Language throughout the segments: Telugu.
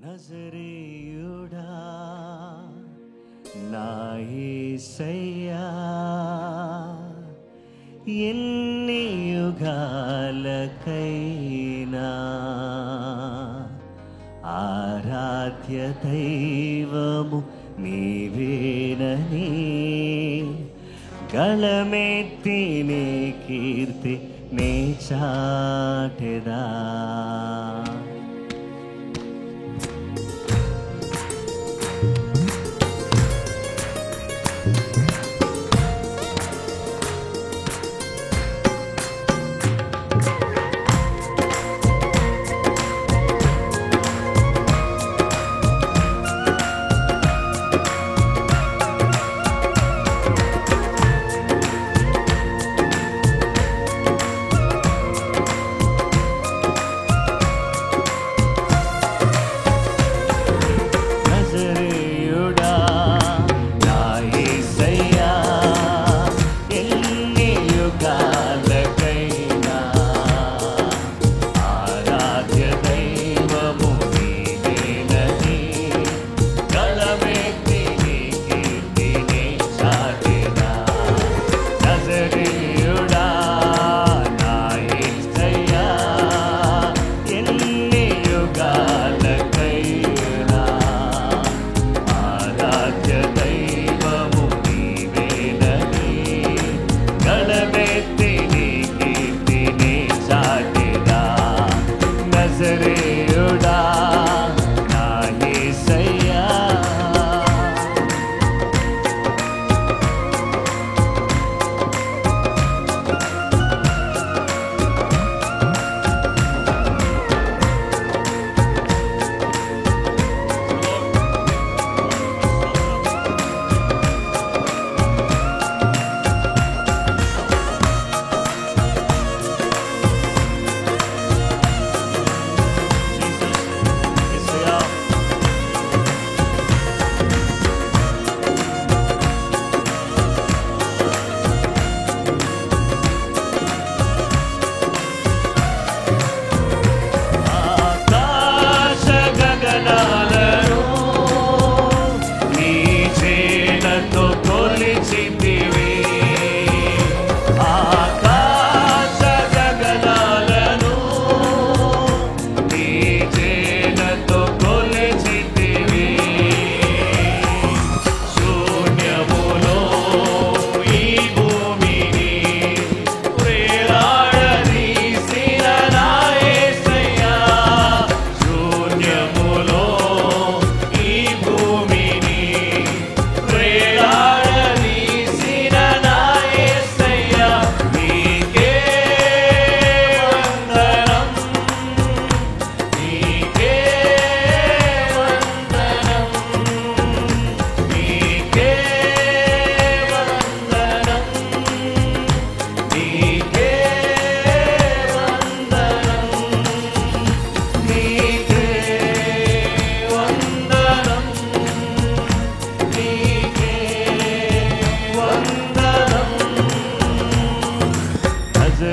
నజరేయుడా నా యేసయ్యా, ఎన్ని యుగాలకైనా ఆరాధ్య దైవము నీవేనని గళమెత్తి నీ కీర్తి నే చాటెదా.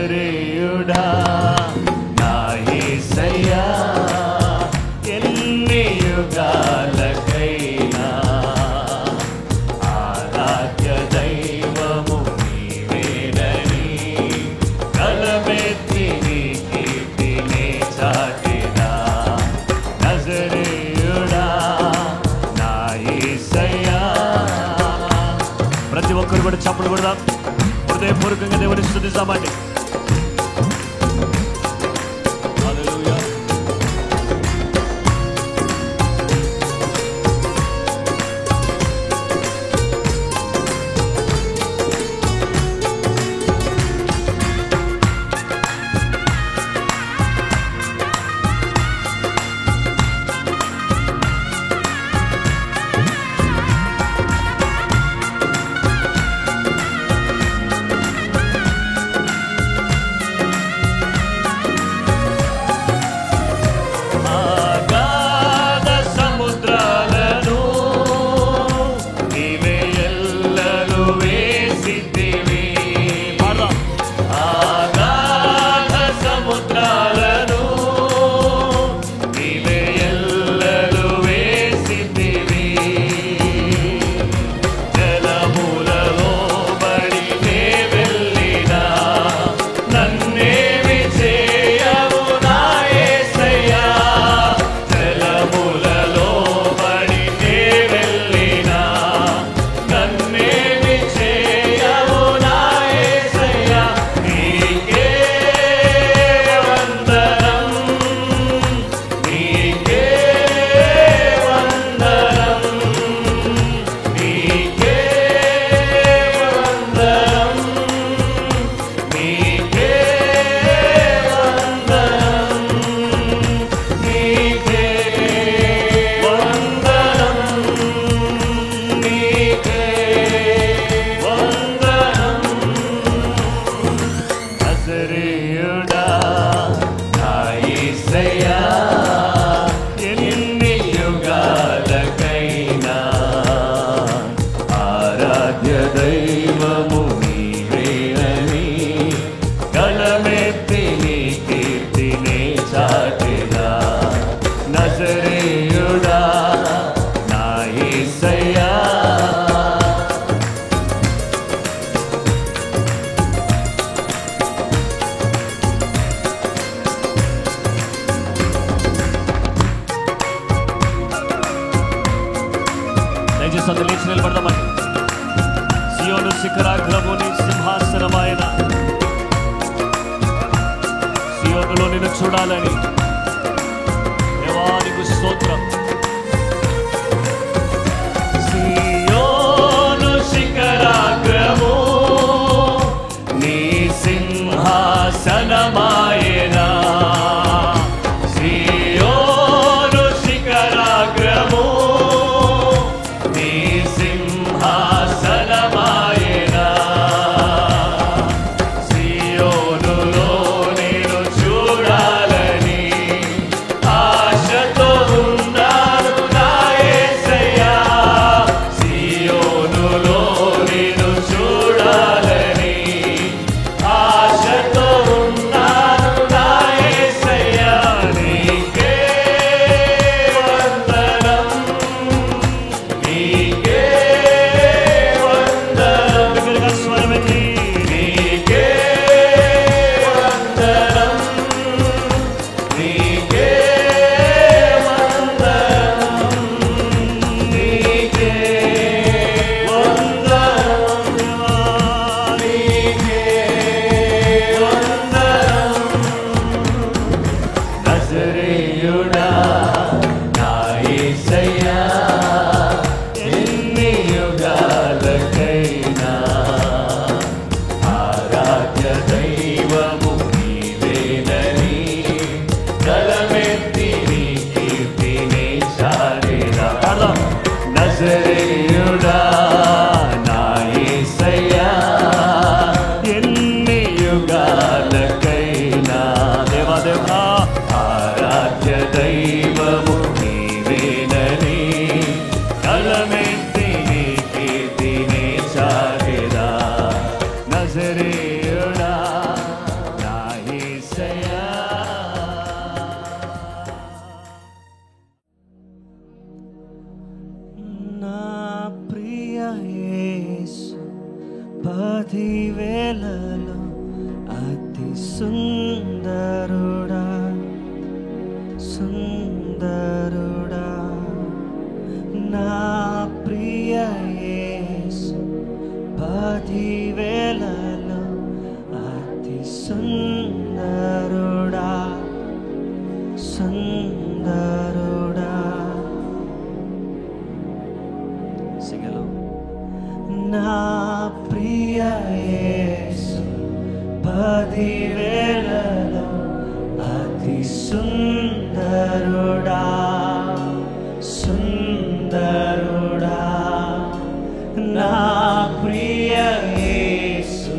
నజరేయుడా నా యేసయ్యా, ఎన్ని యుగాలకైనా ఆరాధ్య దైవము నీవేనని గళమెత్తి నీ కీర్తినే చాటెదా. నజరేయుడా నా యేసయ్యా. ప్రతి ఒక్కరు కూడా చప్పట్లు కొడదాం, హృదయపూర్వకంగా దేవుని స్తుతిస్తామండి. దేవుని సన్నిధిలో లేచి నిలబడదామని. సియోను శిఖరాగ్రముని సింహాసనమైన సియోనులో నిన్ను చూడాలని దేవానికి స్తోత్రం. సియోను శిఖరాగ్రము నీ సింహాసనమాయనా. సియోను శిఖరాగ్రము నీ సింహాసనమాయనా. సియోనులో నేను చూడాలని ఆశతో ఉన్నాను నా యేసయ్యా. సియోనులో నేను చూడాలని ఆశతో ఉన్నాను నా యేసయ్యా. నీకే వందనం, నీకే వందనం. బిగ్గరగా స్వరమెత్తి నీకే వందనం, నీకే వందనం, నీకే వందనం, నీకే వందనం. నజరేయుడా నా యేసయ్యా, ఎన్ని యుగాలకైనా ఆరాధ్య దైవము నీవేనని గలమెత్తి నీ కీర్తిని చాటెదా. నజరేయుడా నా యేసయ్యా, ఎన్ని యుగాలకైనా దేవాదేవా ఆరాధ్య దైవము నీవేనని గలమెత్తి నీ కీర్తిని చాటెదా. నజరేయుడా నా యేసయ్యా. నా ప్రియ యేసు పదివేలలో అతి సుందరుడా, సుందరుడా. నా ప్రియ యేసు పదివేలలో అతి సుందరుడా, సుందరుడా. సింగలో నా ప్రియ యేసు పదివేలలో అతి సుందరుడా, సుందరుడా. నా ప్రియ యేసు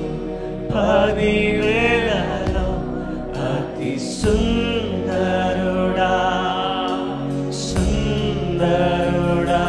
పదివేలలో అతి సుందరుడా, సుందరుడా.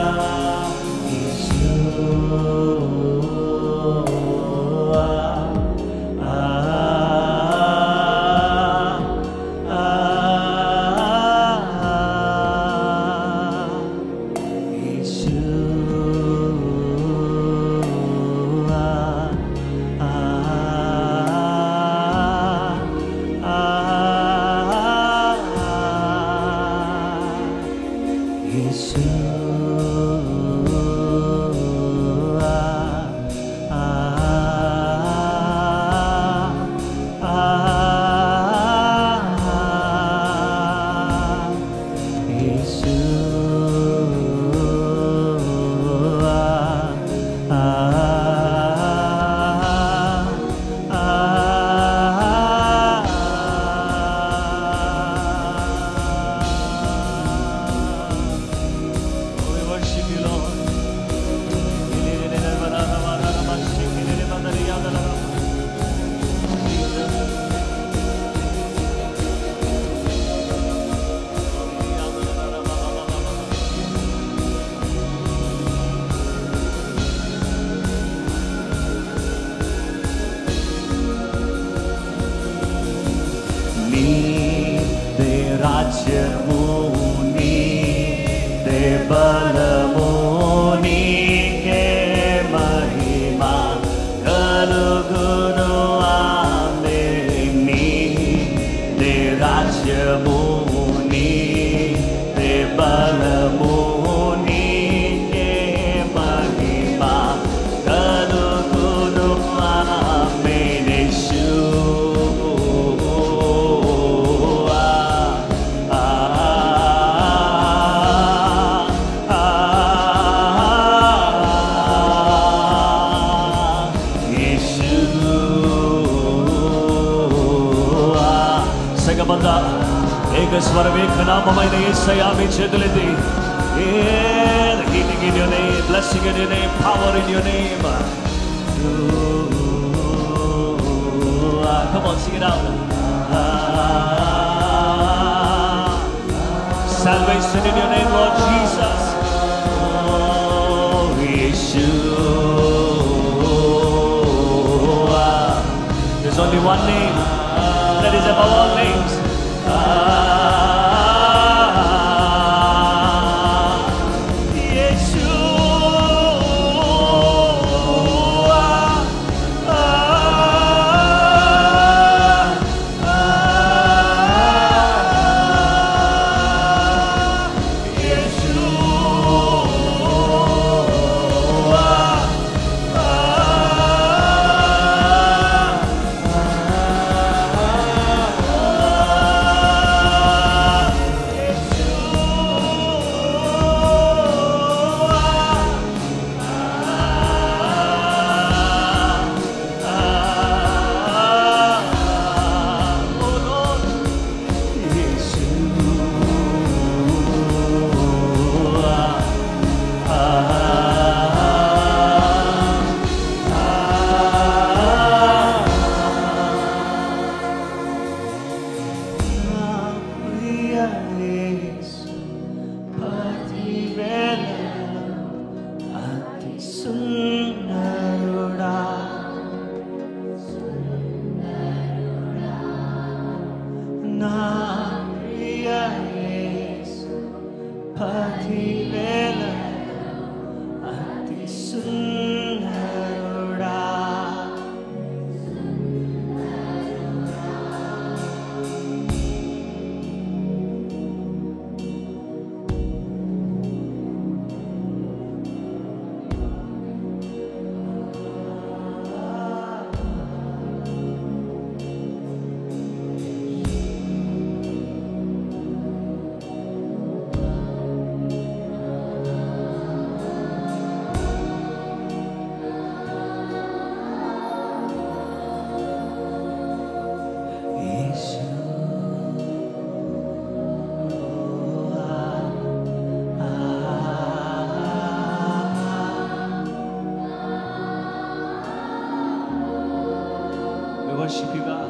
రాజ్యము నీదే, బలము నీకే, మహిమ కలుగును ఆమేన్. నీదే రాజ్యము నీదే, బలము నీకే, స్వరవేఖనామమైన యేసయ్యా మీ చేతులెత్తి the healing in your name, blessing in your name, power in your name. Come on, sing it out. Salvation in your name, Lord Jesus. Oh, Yeshua. There's only one name that is above all names. worship you, God.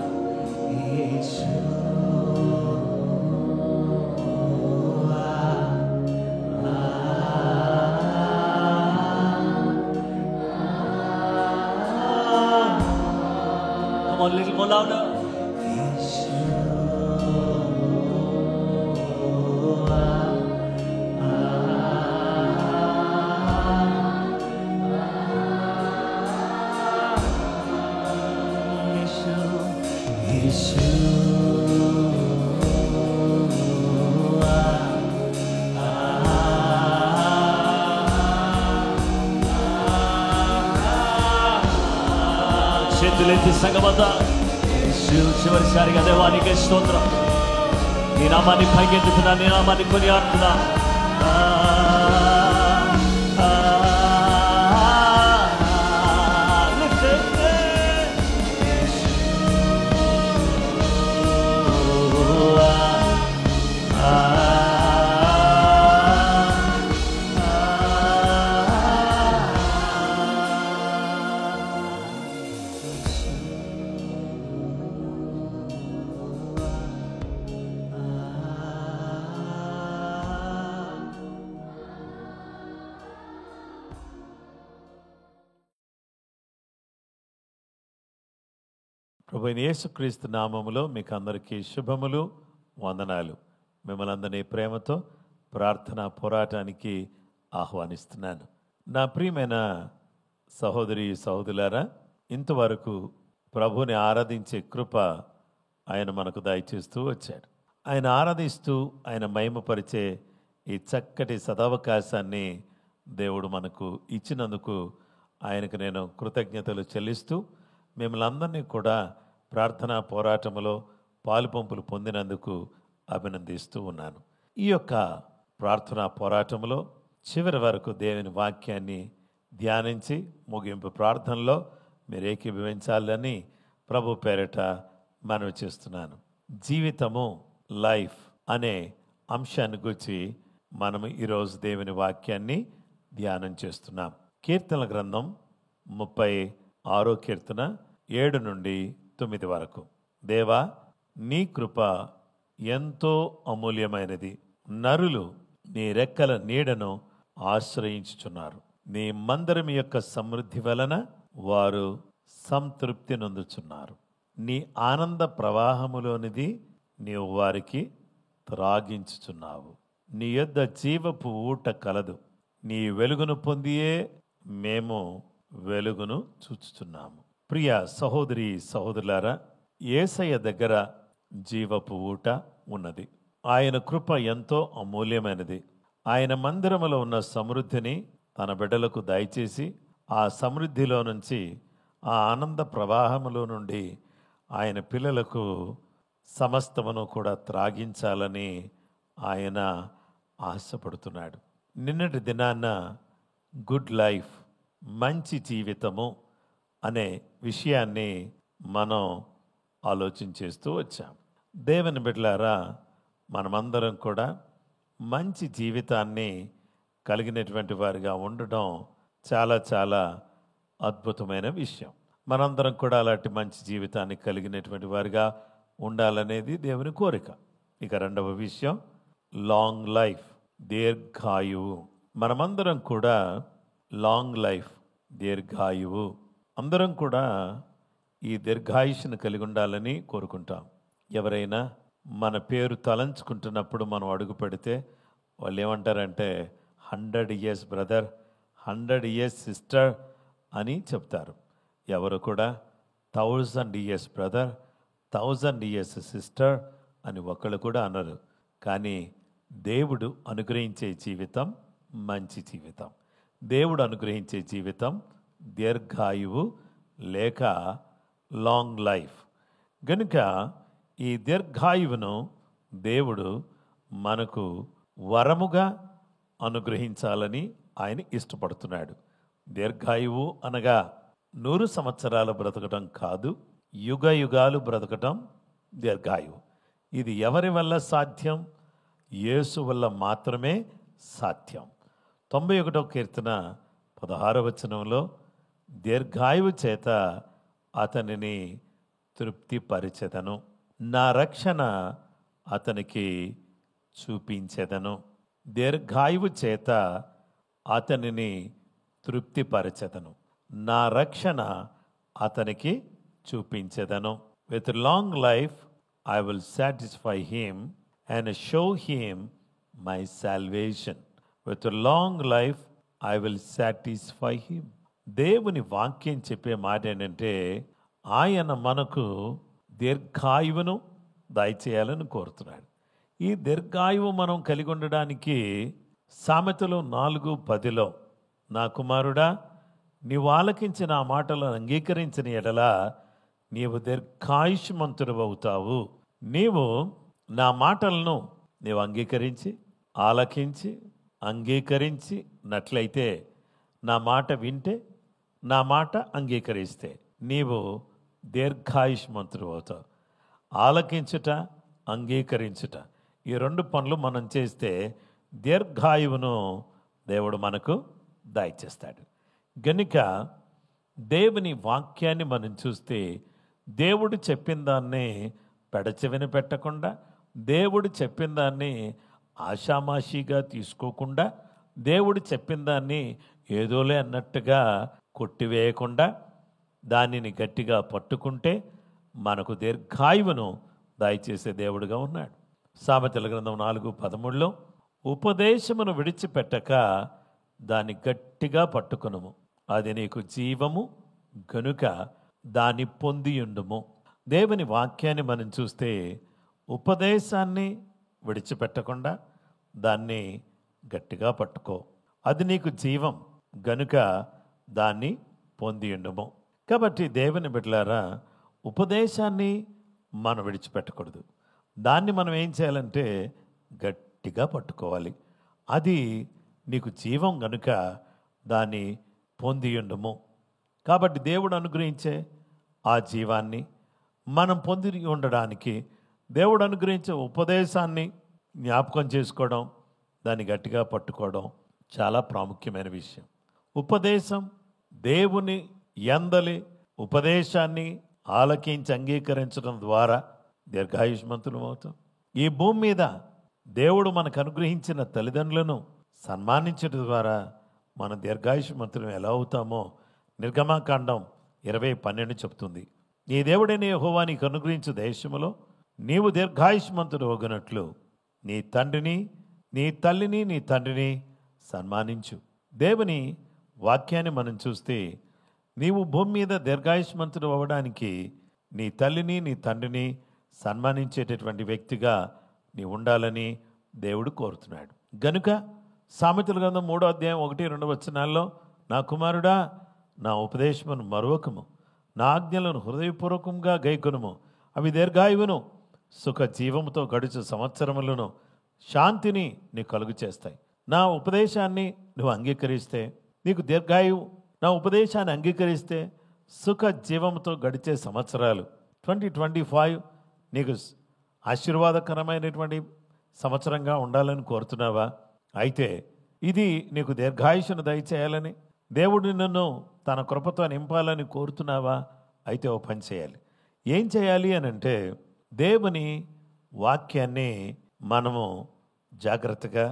Come on, a little more louder. చేతులెత్తి సంగమంతా చివరిసారిగా దేవానికి స్తోత్రం. నీ నామాన్ని పైకెత్తుతున్నా, నీ నామాన్ని కొనియాడుతున్నా. ప్రభువైన యేసుక్రీస్తు నామములో మీకు అందరికీ శుభములు, వందనాలు. మిమ్మల్ని అందరినీ ప్రేమతో ప్రార్థనా పోరాటానికి ఆహ్వానిస్తున్నాను. నా ప్రియమైన సహోదరి సహోదరులారా, ఇంతవరకు ప్రభువుని ఆరాధించే కృప ఆయన మనకు దయచేస్తూ వచ్చాడు. ఆయన ఆరాధిస్తూ ఆయన మహిమపరిచే ఈ చక్కటి సదవకాశాన్ని దేవుడు మనకు ఇచ్చినందుకు ఆయనకు నేను కృతజ్ఞతలు చెల్లిస్తూ మిమ్మల్ని అందరినీ కూడా ప్రార్థనా పోరాటంలో పాలుపంపులు పొందినందుకు అభినందిస్తూ ఉన్నాను. ఈ యొక్క ప్రార్థనా పోరాటంలో చివరి వరకు దేవుని వాక్యాన్ని ధ్యానించి ముగింపు ప్రార్థనలో మీరు ఏకీభవించాలని ప్రభు పేరిట మనవి చేస్తున్నాను. జీవితము, లైఫ్ అనే అంశాన్ని గురించి మనము ఈరోజు దేవుని వాక్యాన్ని ధ్యానం చేస్తున్నాం. కీర్తనల గ్రంథం 36 కీర్తన 7 నుండి 9 వరకు. దేవా, నీ కృప ఎంతో అమూల్యమైనది. నరులు నీ రెక్కల నీడను ఆశ్రయించుచున్నారు. నీ మందిరం యొక్క సమృద్ధి వలన వారు సంతృప్తి నొందుచున్నారు. నీ ఆనంద ప్రవాహములోనిది నీవు వారికి త్రాగించుచున్నావు. నీ యొద్ద జీవపు ఊట కలదు. నీ వెలుగును పొందియే మేము వెలుగును చూచుచున్నాము. ప్రియ సహోదరి సహోదరులారా, యేసయ్య దగ్గర జీవపు ఊట ఉన్నది. ఆయన కృప ఎంతో అమూల్యమైనది. ఆయన మందిరములో ఉన్న సమృద్ధిని తన బిడ్డలకు దయచేసి ఆ సమృద్ధిలో నుంచి, ఆ ఆనంద ప్రవాహములో నుండి ఆయన పిల్లలకు సమస్తమును కూడా త్రాగించాలని ఆయన ఆశపడుతున్నాడు. నిన్నటి దినాన్న గుడ్ లైఫ్, మంచి జీవితము అనే విషయాన్ని మనం ఆలోచించేస్తూ వచ్చాం. దేవుని బిడ్డలారా, మనమందరం కూడా మంచి జీవితాన్ని కలిగినటువంటి వారిగా ఉండడం చాలా చాలా అద్భుతమైన విషయం. మనందరం కూడా అలాంటి మంచి జీవితాన్ని కలిగినటువంటి వారిగా ఉండాలనేది దేవుని కోరిక. ఇక రెండవ విషయం, లాంగ్ లైఫ్, దీర్ఘాయువు. మనమందరం కూడా లాంగ్ లైఫ్, దీర్ఘాయువు, అందరం కూడా ఈ దీర్ఘాయుష్ను కలిగి ఉండాలని కోరుకుంటాం. ఎవరైనా మన పేరు తలంచుకుంటున్నప్పుడు మనం అడుగు పెడితే వాళ్ళు ఏమంటారంటే 100 years బ్రదర్, 100 years సిస్టర్ అని చెప్తారు. ఎవరు కూడా 1000 years బ్రదర్, 1000 years సిస్టర్ అని ఒకళ్ళు కూడా అనరు. కానీ దేవుడు అనుగ్రహించే జీవితం మంచి జీవితం. దేవుడు అనుగ్రహించే జీవితం దీర్ఘాయువు లేక లాంగ్ లైఫ్. గనుక ఈ దీర్ఘాయువును దేవుడు మనకు వరముగా అనుగ్రహించాలని ఆయన ఇష్టపడుతున్నాడు. దీర్ఘాయువు అనగా 100 సంవత్సరాలు బ్రతకటం కాదు, యుగ యుగాలు బ్రతకటం దీర్ఘాయువు. ఇది ఎవరి వల్ల సాధ్యం? యేసు వల్ల మాత్రమే సాధ్యం. 91వ కీర్తన 16వ వచనంలో దీర్ఘాయువు చేత అతనిని తృప్తిపరిచెదను, నా రక్షణ అతనికి చూపించెదను. దీర్ఘాయువు చేత అతనిని తృప్తిపరచెదను, నా రక్షణ అతనికి చూపించెదను. With long life I will satisfy him and show him my salvation. With long life I will satisfy him. దేవుని వాక్యం చెప్పే మాట ఏంటంటే, ఆయన మనకు దీర్ఘాయువును దయచేయాలని కోరుతున్నాడు. ఈ దీర్ఘాయువు మనం కలిగి ఉండడానికి సామెతలు 4:10లో, నా కుమారుడా, నీవు ఆలకించిన ఆ మాటలను అంగీకరించిన ఎడల నీవు దీర్ఘాయుష్మంతుడు అవుతావు. నీవు నా మాటలను నీవు అంగీకరించి ఆలకించి అంగీకరించినట్లయితే, నా మాట వింటే, నా మాట అంగీకరిస్తే నీవు దీర్ఘాయుష్మంతుడు అవుతావు. ఆలకించుట, అంగీకరించుట, ఈ 2 పనులు మనం చేస్తే దీర్ఘాయువును దేవుడు మనకు దయచేస్తాడు. గనుక దేవుని వాక్యాన్ని మనం చూస్తే, దేవుడు చెప్పిన దాన్ని పెడచెవిన పెట్టకుండా, దేవుడు చెప్పిన దాన్ని ఆషామాషిగా తీసుకోకుండా, దేవుడు చెప్పిన దాన్ని ఏదోలే అన్నట్టుగా కొట్టివేయకుండా దానిని గట్టిగా పట్టుకుంటే మనకు దీర్ఘాయువును దయచేసే దేవుడుగా ఉన్నాడు. సామెతల గ్రంథం 4:13లో, ఉపదేశమును విడిచిపెట్టక దాన్ని గట్టిగా పట్టుకొనుము, అది నీకు జీవము గనుక దాన్ని పొందియుండుము. దేవుని వాక్యాన్ని మనం చూస్తే, ఉపదేశాన్ని విడిచిపెట్టకుండా దాన్ని గట్టిగా పట్టుకో, అది నీకు జీవం గనుక దాన్ని పొందియుండుము. కాబట్టి దేవుని బిడ్డలారా, ఉపదేశాన్ని మనం విడిచిపెట్టకూడదు. దాన్ని మనం ఏం చేయాలంటే గట్టిగా పట్టుకోవాలి. అది నీకు జీవం గనుక దాన్ని పొందియుండుము. కాబట్టి దేవుడు అనుగ్రహించే ఆ జీవాన్ని మనం పొంది ఉండడానికి, దేవుడు అనుగ్రహించే ఉపదేశాన్ని జ్ఞాపకం చేసుకోవడం, దాన్ని గట్టిగా పట్టుకోవడం చాలా ప్రాముఖ్యమైన విషయం. ఉపదేశం, దేవుని యందలి ఉపదేశాన్ని ఆలకించి అంగీకరించడం ద్వారా దీర్ఘాయుష్మంతులం అవుతాం. ఈ భూమి మీద దేవుడు మనకు అనుగ్రహించిన తల్లిదండ్రులను సన్మానించడం ద్వారా మన దీర్ఘాయుష్మంతులం ఎలా అవుతామో నిర్గమాకాండం 20:12 చెప్తుంది. నీ దేవుడైన యెహోవా నీకు అనుగ్రహించు దేశములో నీవు దీర్ఘాయుష్మంతుడు ఒగనట్లు నీ తండ్రిని, నీ తల్లిని, నీ తండ్రిని సన్మానించు. దేవుని వాక్యాన్ని మనం చూస్తే నీవు భూమి మీద దీర్ఘాయుష్మంతుడు అవ్వడానికి నీ తల్లిని, నీ తండ్రిని సన్మానించేటటువంటి వ్యక్తిగా నీ ఉండాలని దేవుడు కోరుతున్నాడు. గనుక సామెతల గ్రంథం 3:1-2 నా కుమారుడా, నా ఉపదేశమును మరొకము, నా ఆజ్ఞలను హృదయపూర్వకంగా గైకొనుము, అవి దీర్ఘాయువును సుఖ జీవముతో గడుచు సంవత్సరములను శాంతిని నీకు కలుగు చేస్తాయి. నా ఉపదేశాన్ని నువ్వు అంగీకరిస్తే నీకు దీర్ఘాయువు, నా ఉపదేశాన్ని అంగీకరిస్తే సుఖ జీవంతో గడిచే సంవత్సరాలు 2025 నీకు ఆశీర్వాదకరమైనటువంటి సంవత్సరంగా ఉండాలని కోరుతున్నావా? అయితే ఇది నీకు దీర్ఘాయుషను దయచేయాలని దేవుడు నిన్ను తన కృపతో నింపాలని కోరుతున్నావా? అయితే ఓ పని చేయాలి. ఏం చేయాలి అని అంటే, దేవుని వాక్యాన్ని మనము జాగ్రత్తగా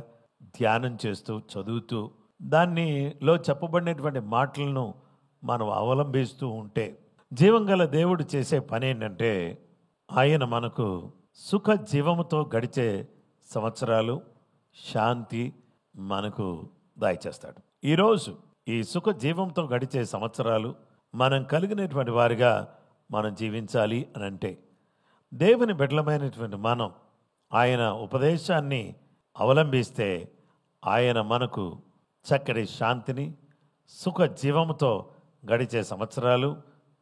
ధ్యానం చేస్తూ చదువుతూ దానిలో చెప్పబడినటువంటి మాటలను మనం అవలంబిస్తూ ఉంటే జీవం గల దేవుడు చేసే పని ఏంటంటే, ఆయన మనకు సుఖ జీవముతో గడిచే సంవత్సరాలు, శాంతి మనకు దయచేస్తాడు. ఈరోజు ఈ సుఖ జీవంతో గడిచే సంవత్సరాలు మనం కలిగినటువంటి వారిగా మనం జీవించాలి అని అంటే, దేవుని బిడ్డలమైనటువంటి మనం ఆయన ఉపదేశాన్ని అవలంబిస్తే ఆయన మనకు చక్కటి శాంతిని, సుఖ జీవముతో గడిచే సంవత్సరాలు,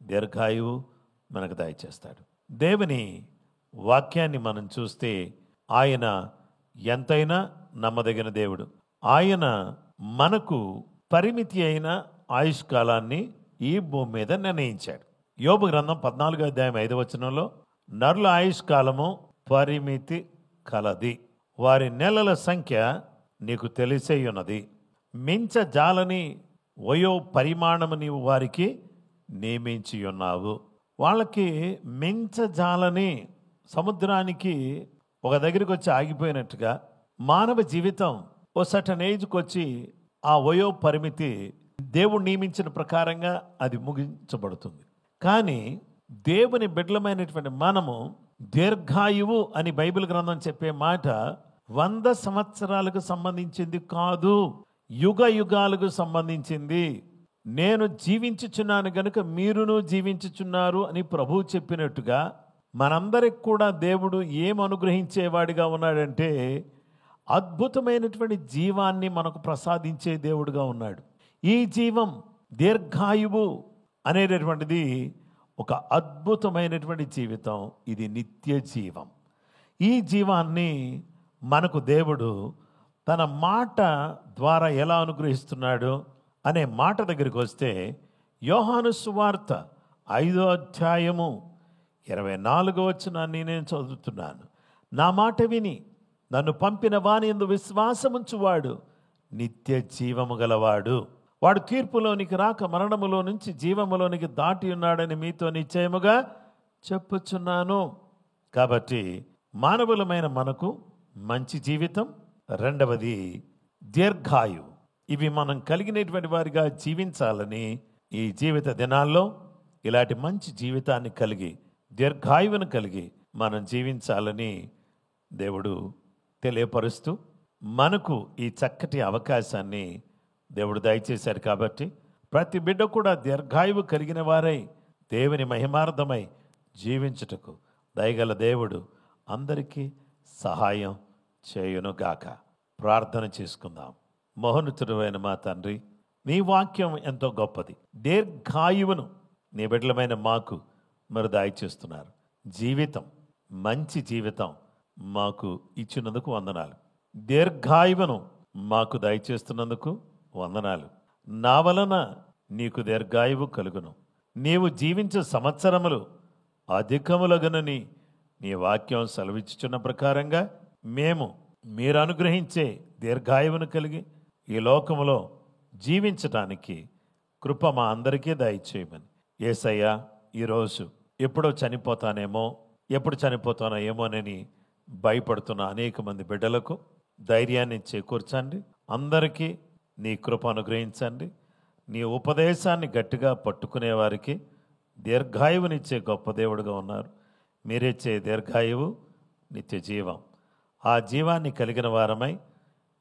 దీర్ఘాయువు మనకు దయచేస్తాడు. దేవుని వాక్యాన్ని మనం చూస్తే ఆయన ఎంతైనా నమ్మదగిన దేవుడు. ఆయన మనకు పరిమితి అయిన ఆయుష్కాలాన్ని ఈ భూమి మీద నిర్ణయించాడు. యోబు గ్రంథం 14:5 నరుల ఆయుష్కాలము పరిమితి కలది, వారి నెలల సంఖ్య నీకు తెలిసే ఉన్నది. మించ జాలని వయో పరిమాణము నీవు వారికి నియమించి ఉన్నావు. వాళ్ళకి మించజాలని సముద్రానికి ఒక దగ్గరికి వచ్చి ఆగిపోయినట్టుగా మానవ జీవితం ఓ సర్టన్ ఏజ్కి వచ్చి ఆ వయో పరిమితి దేవుడు నియమించిన ప్రకారంగా అది ముగించబడుతుంది. కానీ దేవుని బిడ్డలమైనటువంటి మనము దీర్ఘాయువు అని బైబిల్ గ్రంథం చెప్పే మాట 100 సంవత్సరాలకు సంబంధించింది కాదు, యుగ యుగాలకు సంబంధించింది. నేను జీవించుచున్నాను గనుక మీరును జీవించుచున్నారు అని ప్రభువు చెప్పినట్టుగా మనందరికి కూడా దేవుడు ఏం అనుగ్రహించేవాడిగా ఉన్నాడంటే, అద్భుతమైనటువంటి జీవాన్ని మనకు ప్రసాదించే దేవుడుగా ఉన్నాడు. ఈ జీవం దీర్ఘాయువు అనేటటువంటిది ఒక అద్భుతమైనటువంటి జీవితం. ఇది నిత్య జీవం. ఈ జీవాన్ని మనకు దేవుడు తన మాట ద్వారా ఎలా అనుగ్రహిస్తున్నాడు అనే మాట దగ్గరికి వస్తే, యోహాను సువార్త 5:24 నేను చదువుతున్నాను. నా మాట విని నన్ను పంపిన వాని యందు విశ్వాసముంచువాడు నిత్య జీవము గలవాడు, వాడు తీర్పులోనికి రాక మరణములో నుంచి జీవములోనికి దాటి ఉన్నాడని మీతో నిశ్చయముగా చెప్పుచున్నాను. కాబట్టి మానవులమైన మనకు మంచి జీవితం, రెండవది దీర్ఘాయు, ఇవి మనం కలిగినటువంటి వారిగా జీవించాలని ఈ జీవిత దినాల్లో ఇలాంటి మంచి జీవితాన్ని కలిగి దీర్ఘాయువును కలిగి మనం జీవించాలని దేవుడు తెలియపరుస్తూ మనకు ఈ చక్కటి అవకాశాన్ని దేవుడు దయచేశారు. కాబట్టి ప్రతి బిడ్డ కూడా దీర్ఘాయువు కలిగిన వారై దేవుని మహిమార్థమై జీవించుటకు దయగల దేవుడు అందరికీ సహాయం చేయునుగాక. ప్రార్థన చేసుకుందాం. మహోన్నతుడైన మా తండ్రి, నీ వాక్యం ఎంతో గొప్పది. దీర్ఘాయువును నీ బిడ్డలమైన మాకు మరి దయచేస్తున్నారు. జీవితం, మంచి జీవితం మాకు ఇచ్చినందుకు వందనాలు. దీర్ఘాయువును మాకు దయచేస్తున్నందుకు వందనాలు. నా వలన నీకు దీర్ఘాయువు కలుగును, నీవు జీవించే సంవత్సరములు అధికములగునని నీ వాక్యం సెలవిచ్చుచున్న ప్రకారంగా మేము మీరు అనుగ్రహించే దీర్ఘాయువును కలిగి ఈ లోకములో జీవించటానికి కృప మా అందరికీ దయచేయమని యేసయ్య, ఈరోజు ఎప్పుడో చనిపోతానేమో, ఎప్పుడు చనిపోతానో ఏమోనని భయపడుతున్న అనేక మంది బిడ్డలకు ధైర్యాన్ని చేకూర్చండి. అందరికీ నీ కృప అనుగ్రహించండి. నీ ఉపదేశాన్ని గట్టిగా పట్టుకునే వారికి దీర్ఘాయువునిచ్చే గొప్ప దేవుడుగా ఉన్నారు. మీరిచ్చే దీర్ఘాయువు నిత్య జీవం. ఆ జీవాన్ని కలిగిన వారమై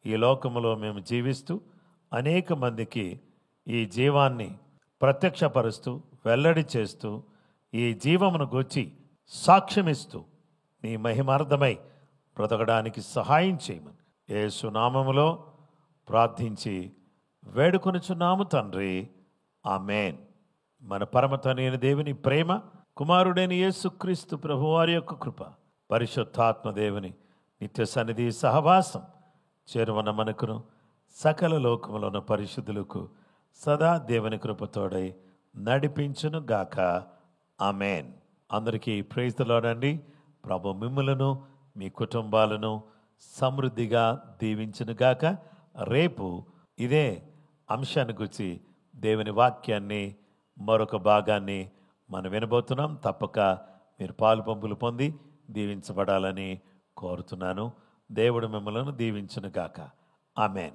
ఈ లోకములో మేము జీవిస్తూ అనేక మందికి ఈ జీవాన్ని ప్రత్యక్షపరుస్తూ వెల్లడి చేస్తూ ఈ జీవమును గూర్చి సాక్ష్యమిస్తూ నీ మహిమార్థమై బ్రతకడానికి సహాయం చేయమని యేసు నామములో ప్రార్థించి వేడుకొనుచున్నాము తండ్రి, ఆమేన్. మన పరమ తండ్రి దేవుని ప్రేమ, కుమారుడైన యేసుక్రీస్తు ప్రభువారి యొక్క కృప, పరిశుద్ధాత్మ దేవుని నిత్య సన్నిధి సహవాసం చేరువన్న మనకును సకల లోకములో ఉన్న పరిశుద్ధులకు సదా దేవుని కృపతోడై నడిపించును గాక. ఆమేన్. అందరికీ ప్రైజ్ ది లార్డ్ అండి. ప్రభు మిమ్ములను మీ కుటుంబాలను సమృద్ధిగా దీవించును గాక. రేపు ఇదే అంశాన్ని గురించి దేవుని వాక్యాన్ని మరొక భాగాన్ని మనం వినబోతున్నాం. తప్పక మీరు పాలు పంపులు పొంది దీవించబడాలని కోరుతున్నాను. దేవుడు మిమ్మల్ని దీవించును గాక. ఆమేన్.